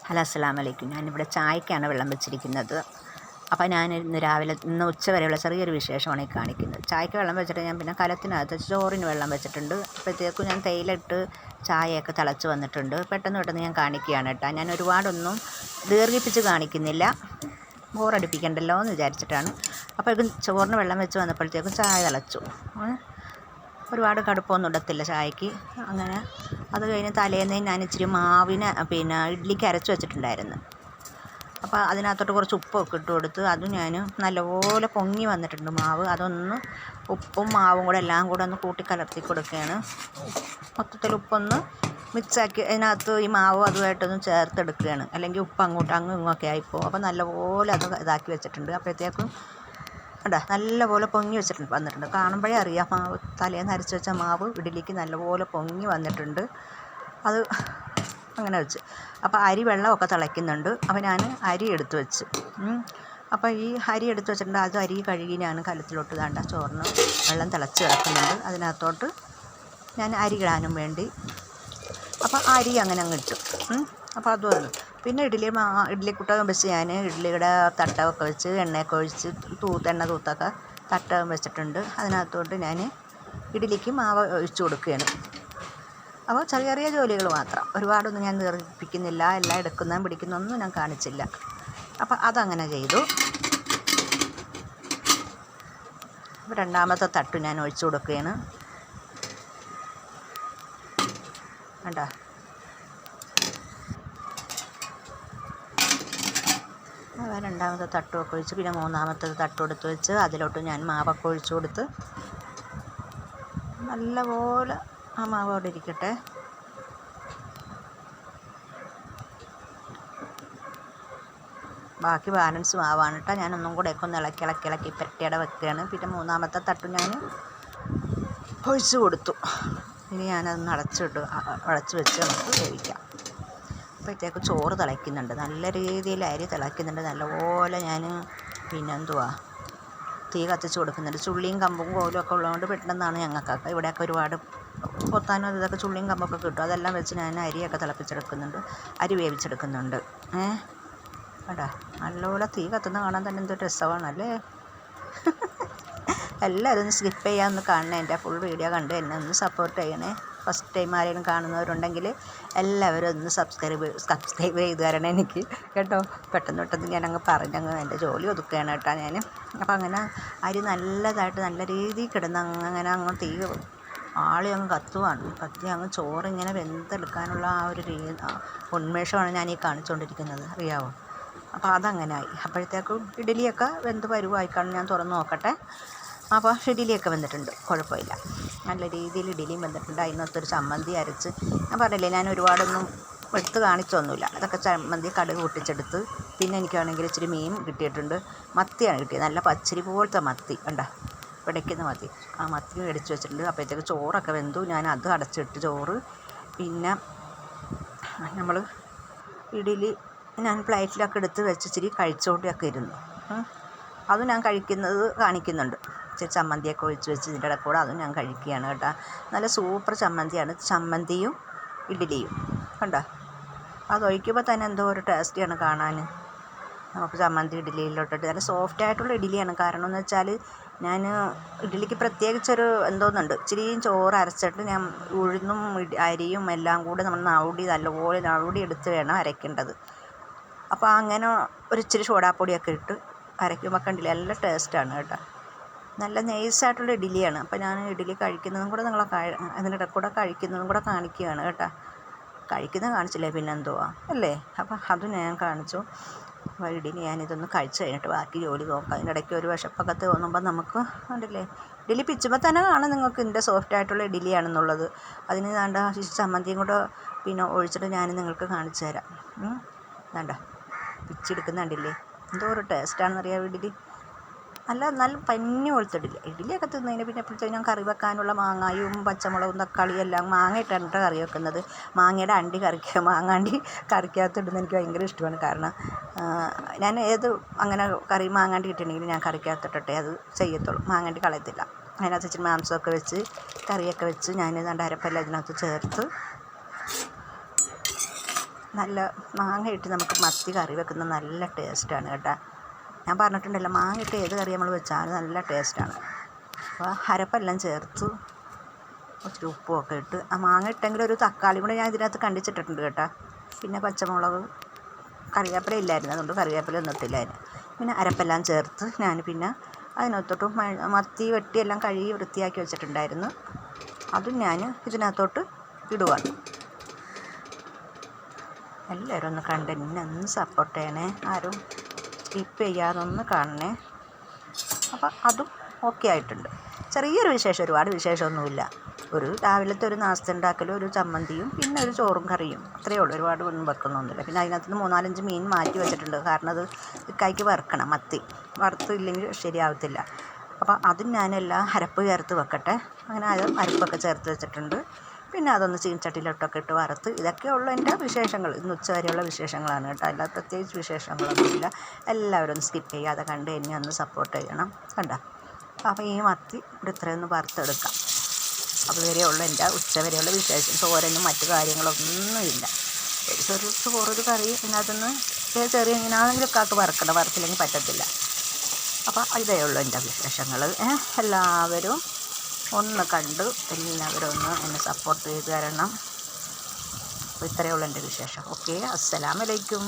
Hello അസ്സലാമു അലൈക്കും. ഞാനിവിടെ ചായക്കാണ് വെള്ളം വെച്ചിരിക്കുന്നത്. അപ്പോൾ ഞാൻ ഇന്ന് ഉച്ച വരെയുള്ള ചെറിയൊരു വിശേഷമാണ് ഈ കാണിക്കുന്നത്. ചായക്ക് വെള്ളം വെച്ചിട്ട് ഞാൻ പിന്നെ കലത്തിനകത്ത് ചോറിന് വെള്ളം വെച്ചിട്ടുണ്ട്. അപ്പോഴത്തേക്കും ഞാൻ തേയിലിട്ട് ചായയൊക്കെ തിളച്ച് വന്നിട്ടുണ്ട്. പെട്ടെന്ന് ഞാൻ കാണിക്കുകയാണ് കേട്ടോ. ഞാൻ ഒരുപാടൊന്നും ദീർഘിപ്പിച്ച് കാണിക്കുന്നില്ല, ബോറടിപ്പിക്കണ്ടല്ലോ എന്ന് വിചാരിച്ചിട്ടാണ്. അപ്പോഴേക്കും ചോറിന് വെള്ളം വെച്ച് വന്നപ്പോഴത്തേക്കും ചായ തിളച്ചു. ഒരുപാട് കടുപ്പമൊന്നും ഇടത്തില്ല ചായക്ക്. അങ്ങനെ അത് കഴിഞ്ഞ് തലേന്ന് ഞാൻ ഇച്ചിരി മാവിന് ഇഡ്ഡലിക്ക് അരച്ച് വെച്ചിട്ടുണ്ടായിരുന്നു. അപ്പോൾ അതിനകത്തോട്ട് കുറച്ച് ഉപ്പൊക്കെ ഇട്ട് കൊടുത്ത് അതും ഞാൻ നല്ലപോലെ പൊങ്ങി വന്നിട്ടുണ്ട് മാവ്. അതൊന്ന് ഉപ്പും മാവും കൂടെ എല്ലാം കൂടെ ഒന്ന് കൂട്ടി കലർത്തി കൊടുക്കുകയാണ്. മൊത്തത്തിൽ ഉപ്പൊന്ന് മിക്സാക്കി അതിനകത്ത് ഈ മാവ് അതുമായിട്ടൊന്ന് ചേർത്തെടുക്കുകയാണ്. അല്ലെങ്കിൽ ഉപ്പ് അങ്ങും ഇങ്ങൊക്കെ ആയിപ്പോവും. അപ്പോൾ നല്ലപോലെ അത് ഇതാക്കി വെച്ചിട്ടുണ്ട്. അപ്പോഴത്തേക്കും നല്ലപോലെ പൊങ്ങി വന്നിട്ടുണ്ട്. കാണുമ്പോഴേ അറിയാം മാവ് തലേന്ന് അരച്ച് വെച്ച മാവ് ഇഡ്ഡലിക്ക് നല്ലപോലെ പൊങ്ങി വന്നിട്ടുണ്ട്. അത് അങ്ങനെ വെച്ച് അപ്പോൾ അരി വെള്ളമൊക്കെ തിളയ്ക്കുന്നുണ്ട്. അപ്പോൾ ഞാൻ അരി എടുത്ത് വെച്ച് അപ്പോൾ ഈ അരി എടുത്ത് വെച്ചിട്ടുണ്ട്. അത് അരി കഴുകി ഞാൻ കലത്തിലോട്ട് ചോറിന് വെള്ളം തിളച്ച് കിടക്കുന്നുണ്ട്. അതിനകത്തോട്ട് ഞാൻ അരി ഇടാനും വേണ്ടി അപ്പോൾ അരി അങ്ങനെ അങ്ങ് ഇട്ടു. അപ്പോൾ അത് വന്നു. പിന്നെ ഇഡ്ഡലിക്കുട്ടകം വെച്ച് ഞാൻ ഇഡ്ഡലിയുടെ തട്ടമൊക്കെ വെച്ച് എണ്ണയൊക്കെ ഒഴിച്ച് എണ്ണ തൂത്തൊക്കെ തട്ടകം വെച്ചിട്ടുണ്ട്. അതിനകത്തോട്ട് ഞാൻ ഇഡ്ഡലിക്ക് മാവ് ഒഴിച്ച് കൊടുക്കുകയാണ്. അപ്പോൾ ചെറിയ ചെറിയ ജോലികൾ മാത്രം, ഒരുപാടൊന്നും ഞാൻ ദീർഘിപ്പിക്കുന്നില്ല. എല്ലാം എടുക്കുന്നതും പിടിക്കുന്നതൊന്നും ഞാൻ കാണിച്ചില്ല. അപ്പോൾ അതങ്ങനെ ചെയ്തു. അപ്പോൾ രണ്ടാമത്തെ തട്ട് ഞാൻ ഒഴിച്ച് കൊടുക്കുകയാണ്. കണ്ടോ, രണ്ടാമത്തെ തട്ടുമൊക്കെ ഒഴിച്ച് പിന്നെ മൂന്നാമത്തെ തട്ടും വെച്ച് അതിലോട്ട് ഞാൻ മാവൊക്കെ ഒഴിച്ച് കൊടുത്ത് നല്ലപോലെ ആ മാവ് അവിടെ ഇരിക്കട്ടെ. ബാക്കി ബാലൻസ് മാവാണ് കേട്ടോ. ഞാനൊന്നും കൂടെ ഒക്കെ ഒന്ന് ഇളക്കി പെരട്ടിയുടെ വെക്കുകയാണ്. പിന്നെ മൂന്നാമത്തെ തട്ടും ഞാൻ ഒഴിച്ച് കൊടുത്തു. ഇനി ഞാനതൊന്ന് അടച്ച് വെച്ച് നമുക്ക് വേവിക്കാം. അപ്പോഴത്തേക്ക് ചോറ് തിളയ്ക്കുന്നുണ്ട്, നല്ല രീതിയിൽ അരി തിളയ്ക്കുന്നുണ്ട്. നല്ലപോലെ ഞാൻ തീ കത്തിച്ച് കൊടുക്കുന്നുണ്ട്. ചുള്ളിയും കമ്പും കോലും ഒക്കെ ഉള്ളതുകൊണ്ട് പെട്ടെന്നാണ് ഞങ്ങൾക്കൊക്കെ. ഇവിടെയൊക്കെ ഒരുപാട് പൊത്താനും ഇതൊക്കെ ചുള്ളിയും കമ്പൊക്കെ കിട്ടും. അതെല്ലാം വെച്ച് ഞാൻ അരിയൊക്കെ തിളപ്പിച്ചെടുക്കുന്നുണ്ട്, അരി വേവിച്ചെടുക്കുന്നുണ്ട്. നല്ലപോലെ തീ കത്തുന്ന കാണാൻ തന്നെ എന്തൊരു രസമാണല്ലേ. എല്ലാവരും ഒന്ന് സ്കിപ്പ് ചെയ്യാമെന്ന് കാണണേ. എൻ്റെ ഫുൾ വീഡിയോ കണ്ട് എന്നെ ഒന്ന് സപ്പോർട്ട് ചെയ്യണേ. ഫസ്റ്റ് ടൈം ആരെങ്കിലും കാണുന്നവരുണ്ടെങ്കിൽ എല്ലാവരും ഒന്ന് സബ്സ്ക്രൈബ് ചെയ്ത് തരണേ എനിക്ക് കേട്ടോ. പെട്ടെന്ന് ഞാനങ്ങ് പറഞ്ഞങ്ങ് എൻ്റെ ജോലി ഒതുക്കുകയാണ് കേട്ടോ ഞാൻ. അപ്പോൾ അങ്ങനെ അരി നല്ലതായിട്ട് നല്ല രീതിയിൽ കിടന്ന് അങ്ങനെ അങ്ങ് തീ ആളി അങ്ങ് കത്തി അങ്ങ് ചോറിങ്ങനെ വെന്തെടുക്കാനുള്ള ആ ഒരു ഉന്മേഷമാണ് ഞാൻ ഈ കാണിച്ചുകൊണ്ടിരിക്കുന്നത്, അറിയാമോ. അപ്പോൾ അതങ്ങനെ ആയി. അപ്പോഴത്തേക്കും ഇഡ്ഡലിയൊക്കെ വെന്ത് പരുവായിക്കാണ്. ഞാൻ തുറന്ന് നോക്കട്ടെ. അപ്പോൾ ഇഡ്ഡലിയൊക്കെ വെന്തിട്ടുണ്ട്, കുഴപ്പമില്ല. നല്ല രീതിയിൽ ഇഡ്ഡലിയും വെന്തിട്ടുണ്ട്. അതിനകത്തൊരു ചമ്മന്തി അരച്ച്, ഞാൻ പറഞ്ഞില്ലേ ഞാൻ ഒരുപാടൊന്നും എടുത്ത് കാണിച്ചൊന്നുമില്ല. അതൊക്കെ ചമ്മന്തി കടുക് പൊട്ടിച്ചെടുത്ത്. പിന്നെ എനിക്കാണെങ്കിൽ ഇച്ചിരി മീൻ കിട്ടിയിട്ടുണ്ട്. മത്തിയാണ് കിട്ടിയത്, നല്ല പച്ചരി പോലത്തെ മത്തി. പിടയ്ക്കുന്ന മത്തി. ആ മത്തി മേടിച്ച് വെച്ചിട്ടുണ്ട്. അപ്പോഴത്തേക്ക് ചോറൊക്കെ വെന്തു. ഞാൻ അത് അടച്ചിട്ട് ചോറ്. പിന്നെ നമ്മൾ ഇഡ്ഡലി ഞാൻ പ്ലേറ്റിലൊക്കെ എടുത്ത് വെച്ച് ഇച്ചിരി കഴിച്ചുകൊണ്ടൊക്കെ ഇരുന്നു. അത് ഞാൻ കഴിക്കുന്നത് കാണിക്കുന്നുണ്ട്. ഇച്ചിരി ചമ്മന്തിയൊക്കെ ഒഴിച്ച് വെച്ച് ഇതിൻ്റെ ഇടയിൽ കൂടെ അതും ഞാൻ കഴിക്കുകയാണ് കേട്ടോ. നല്ല സൂപ്പർ ചമ്മന്തിയാണ്. ചമ്മന്തിയും ഇഡ്ഡലിയും കണ്ടോ. അതൊഴിക്കുമ്പോൾ തന്നെ എന്തോ ഒരു ടേസ്റ്റിയാണ് കാണാൻ. നമുക്ക് ചമ്മന്തി ഇഡ്ഡലിയിലോട്ടിട്ട് നല്ല സോഫ്റ്റായിട്ടുള്ള ഇഡ്ഡലിയാണ്. കാരണം എന്ന് വെച്ചാൽ ഞാൻ ഇഡ്ഡലിക്ക് പ്രത്യേകിച്ചൊരു എന്തോന്നുണ്ട്, ഇച്ചിരിയും ചോറ് അരച്ചിട്ട് ഞാൻ ഉഴുന്നും അരിയും എല്ലാം കൂടെ നമ്മൾ നല്ലപോലെ നഴുടി എടുത്ത് വേണം അരയ്ക്കേണ്ടത്. അപ്പോൾ അങ്ങനെ ഒരിച്ചിരി സോഡാപ്പൊടിയൊക്കെ ഇട്ട് അരയ്ക്കുമ്പോൾ കണ്ടില്ലേ നല്ല ടേസ്റ്റാണ് കേട്ടോ. നല്ല നൈസായിട്ടുള്ള ഇഡ്ഡലിയാണ്. അപ്പോൾ ഞാൻ ഇഡ്ഡലി കഴിക്കുന്നതും കൂടെ അതിനിടെ കൂടെ കഴിക്കുന്നതും കൂടെ കാണിക്കുകയാണ് കേട്ടോ. കഴിക്കുന്നത് കാണിച്ചില്ലേ പിന്നെന്തുവാ അല്ലേ. അപ്പോൾ അതും ഞാൻ കാണിച്ചു. അപ്പോൾ ഇഡ്ഡലി ഞാനിതൊന്ന് കഴിച്ച് കഴിഞ്ഞിട്ട് ബാക്കി ജോലി നോക്കാം. അതിൻ്റെ ഇടയ്ക്ക് ഒരു വിശപ്പൊക്കെ തോന്നുമ്പോൾ നമുക്ക് കണ്ടില്ലേ ഇഡ്ഡലി പിച്ചുമ്പോൾ തന്നെ കാണാം നിങ്ങൾക്ക് ഇതിൻ്റെ സോഫ്റ്റായിട്ടുള്ള ഇഡ്ഡലിയാണെന്നുള്ളത്. അതിന് ചമ്മന്തിയും കൂടെ ഒഴിച്ചിട്ട് ഞാൻ നിങ്ങൾക്ക് കാണിച്ചു തരാം. പിച്ചെടുക്കുന്ന കണ്ടില്ലേ എന്തോ ഒരു ടേസ്റ്റാണെന്നറിയാം ഇഡ്ഡലി. നല്ല പഞ്ഞി പോലത്തെ ഇഡ്ഡലിയൊക്കെ തിന്നതിന് പിന്നെ എപ്പോഴത്തേക്കും ഞാൻ കറി വെക്കാനുള്ള മാങ്ങായും പച്ചമുളകും തക്കാളിയും എല്ലാം മാങ്ങ ഇട്ടാണ് കറി വെക്കുന്നത്. മാങ്ങയുടെ അണ്ടി മാങ്ങ അണ്ടി കറിക്കകത്ത് ഇടുന്നത് എനിക്ക് ഭയങ്കര ഇഷ്ടമാണ്. കാരണം ഞാൻ അങ്ങനെ മാങ്ങാണ്ടി കിട്ടണമെങ്കിൽ ഞാൻ കറിക്കകത്തിട്ടെ അത് ചെയ്യത്തുള്ളൂ. മാങ്ങാണ്ടി കളയത്തില്ല. അതിനകത്ത് ഇച്ചിരി മാംസമൊക്കെ വെച്ച് കറിയൊക്കെ വെച്ച് ഞാൻ അരപ്പെല്ലാം ഇതിനകത്ത് ചേർത്ത് നല്ല മാങ്ങ ഇട്ട് നമുക്ക് മത്തി കറി വെക്കുന്നത് നല്ല ടേസ്റ്റാണ് കേട്ടോ. ഞാൻ പറഞ്ഞിട്ടുണ്ടല്ലോ, മാങ്ങ ഇട്ട് ഏത് കറി നമ്മൾ വെച്ചാലും നല്ല ടേസ്റ്റാണ്. അപ്പോൾ അരപ്പെല്ലാം ചേർത്ത് കുറച്ച് ഉപ്പുമൊക്കെ ഇട്ട്, ആ മാങ്ങ ഇട്ടെങ്കിൽ ഒരു തക്കാളി കൂടെ ഞാൻ ഇതിനകത്ത് കണ്ടിച്ചിട്ടിട്ടുണ്ട് കേട്ടോ. പിന്നെ പച്ചമുളക്, കറിവേപ്പില ഇല്ലായിരുന്നു, അതുകൊണ്ട് കറിവേപ്പില ഒന്നും ഇട്ടില്ലായിരുന്നു. പിന്നെ അരപ്പെല്ലാം ചേർത്ത് ഞാൻ പിന്നെ അതിനകത്തോട്ട് മത്തി വെട്ടിയെല്ലാം കഴുകി വൃത്തിയാക്കി വെച്ചിട്ടുണ്ടായിരുന്നു, അതും ഞാൻ ഇതിനകത്തോട്ട് ഇടുവാണ്. എല്ലാവരും ഒന്ന് കണ്ട് എന്നെ ഒന്ന് സപ്പോർട്ട് ചെയ്യണേ, ആരും സ്കിപ്പ് ചെയ്യാതെ ഒന്ന് കാണണേ. അപ്പം അതും ഓക്കെ ആയിട്ടുണ്ട്. ചെറിയൊരു വിശേഷം, ഒരുപാട് വിശേഷമൊന്നുമില്ല. ഒരു രാവിലത്തെ ഒരു നാസ്ത ഉണ്ടാക്കലും ഒരു ചമ്മന്തിയും പിന്നെ ഒരു ചോറും കറിയും, അത്രയേ ഉള്ളൂ. ഒരുപാട് ഒന്നും വെക്കുന്നൊന്നുമില്ല. പിന്നെ അതിനകത്ത് നിന്ന് 4-5 മീൻ മാറ്റി വെച്ചിട്ടുണ്ട്, കാരണം അത് ഇക്കായ്ക്ക് വറുക്കണം. മത്തി വറുത്തില്ലെങ്കിൽ ശരിയാവത്തില്ല. അപ്പോൾ അതും ഞാനെല്ലാം അരപ്പ് ചേർത്ത് വെക്കട്ടെ. അങ്ങനെ അതും അരപ്പൊക്കെ ചേർത്ത് വെച്ചിട്ടുണ്ട്. പിന്നെ അതൊന്ന് ചീനച്ചട്ടിയിലോട്ടൊക്കെ ഇട്ട് വറുത്ത്, ഇതൊക്കെ ഉള്ളൂ എൻ്റെ വിശേഷങ്ങൾ. ഇന്ന് ഉച്ചവരെയുള്ള വിശേഷങ്ങളാണ് കേട്ടോ, അല്ലാതെ പ്രത്യേകിച്ച് വിശേഷങ്ങളൊന്നുമില്ല. എല്ലാവരും ഒന്ന് സ്കിപ്പ് ചെയ്യാതെ കണ്ട് എന്നെ ഒന്ന് സപ്പോർട്ട് ചെയ്യണം കണ്ടോ. അപ്പോൾ ഈ മത്തി ഇവിടെ ഇത്രയൊന്ന് വറുത്തെടുക്കാം. അതുവരെ ഉള്ള എൻ്റെ ഉച്ചവരെയുള്ള വിശേഷം. തോരനും മറ്റു കാര്യങ്ങളൊന്നുമില്ല. ഒരു ചോറൊരു കറി ഇതിനകത്തുനിന്ന് ചെറിയ എങ്ങനെയാണെങ്കിലും കാക്ക് വറുക്കണം, വറുത്തില്ലെങ്കിൽ പറ്റത്തില്ല. അപ്പോൾ ഇതേ ഉള്ളൂ എൻ്റെ വിശേഷങ്ങൾ. എല്ലാവരും ഒന്ന് കണ്ട് എല്ലാവരും ഒന്ന് എന്നെ സപ്പോർട്ട് ചെയ്ത് തരണം. അപ്പോൾ ഇത്രയേ ഉള്ളൂ എൻ്റെ വിശേഷം. ഓക്കെ, അസ്സലാമു അലൈക്കും.